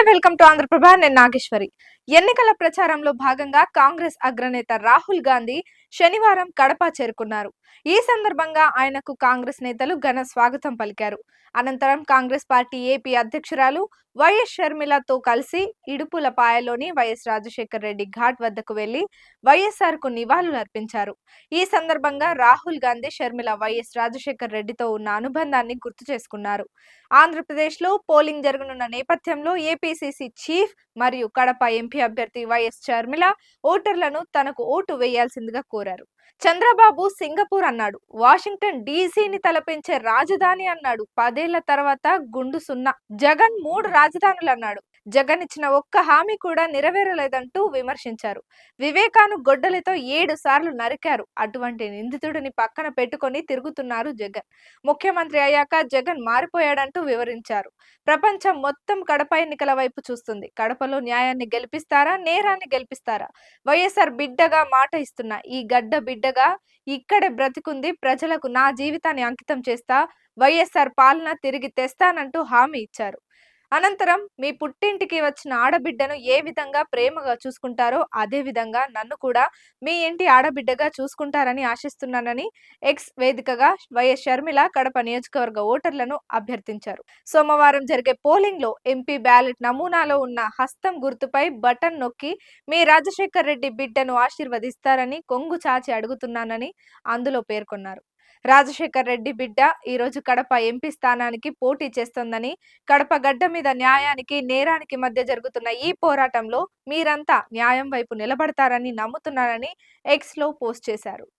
Welcome to Andhraprabha. నేను నాగేశ్వరి. ఎన్నికల ప్రచారంలో భాగంగా కాంగ్రెస్ అగ్రనేత రాహుల్ గాంధీ శనివారం కడప చేరుకున్నారు. ఈ సందర్భంగా ఆయనకు కాంగ్రెస్ నేతలు ఘన స్వాగతం పలికారు. అనంతరం కాంగ్రెస్ పార్టీ ఏపీ అధ్యక్షురాలు వైఎస్ షర్మిలతో కలిసి ఇడుపులపాయలోని వైఎస్ రాజశేఖర్ రెడ్డి ఘాట్ వద్దకు వెళ్లి వైఎస్ఆర్ కు నివాళులు అర్పించారు. ఈ సందర్భంగా రాహుల్ గాంధీ షర్మిల వైఎస్ రాజశేఖర్ రెడ్డితో ఉన్న అనుబంధాన్ని గుర్తు చేసుకున్నారు. ఆంధ్రప్రదేశ్లో పోలింగ్ జరగనున్న నేపథ్యంలో ఏపీసీసీ చీఫ్ మరియు కడప ఎంపీ అభ్యర్థి వైఎస్ షర్మిల ఓటర్లను తనకు ఓటు వేయాల్సిందిగా కోరారు. చంద్రబాబు సింగపూర్ అన్నాడు, వాషింగ్టన్ డీసీని తలపించే రాజధాని అన్నాడు, 10 ఏళ్ల తర్వాత గుండు సున్నా. జగన్ 3 రాజధానులు అన్నాడు. జగన్ ఇచ్చిన ఒక్క హామీ కూడా నెరవేరలేదంటూ విమర్శించారు. వివేకాను గొడ్డలితో 7 సార్లు నరికారు. అటువంటి నిందితుడిని పక్కన పెట్టుకొని తిరుగుతున్నారు జగన్. ముఖ్యమంత్రి అయ్యాక జగన్ మారిపోయాడంటూ వివరించారు. ప్రపంచం మొత్తం కడప ఎన్నికల వైపు చూస్తుంది. కడపలో న్యాయాన్ని గెలిపిస్తారా, నేరాన్ని గెలిపిస్తారా? వైఎస్ఆర్ బిడ్డగా మాట ఇస్తున్నా, ఈ గడ్డ బిడ్డగా ఇక్కడే బ్రతికుంది, ప్రజలకు నా జీవితాన్ని అంకితం చేస్తా, వైఎస్ఆర్ పాలన తిరిగి తెస్తానంటూ హామీ ఇచ్చారు. అనంతరం మీ పుట్టింటికి వచ్చిన ఆడబిడ్డను ఏ విధంగా ప్రేమగా చూసుకుంటారో అదే విధంగా నన్ను కూడా మీ ఇంటి ఆడబిడ్డగా చూసుకుంటారని ఆశిస్తున్నానని ఎక్స్ వేదికగా వైఎస్ షర్మిల కడప నియోజకవర్గ ఓటర్లను అభ్యర్థించారు. సోమవారం జరిగే పోలింగ్ లో ఎంపీ బ్యాలెట్ నమూనాలో ఉన్న హస్తం గుర్తుపై బటన్ నొక్కి మీ రాజశేఖర్ రెడ్డి బిడ్డను ఆశీర్వదిస్తారని కొంగు చాచి అడుగుతున్నానని అందులో పేర్కొన్నారు. రాజశేఖర్ రెడ్డి బిడ్డ ఈ రోజు కడప ఎంపీ స్థానానికి పోటీ చేస్తోందని, కడప గడ్డ మీద న్యాయానికి నేరానికి మధ్య జరుగుతున్న ఈ పోరాటంలో మీరంతా న్యాయం వైపు నిలబడతారని నమ్ముతున్నానని ఎక్స్ లో పోస్ట్ చేశారు.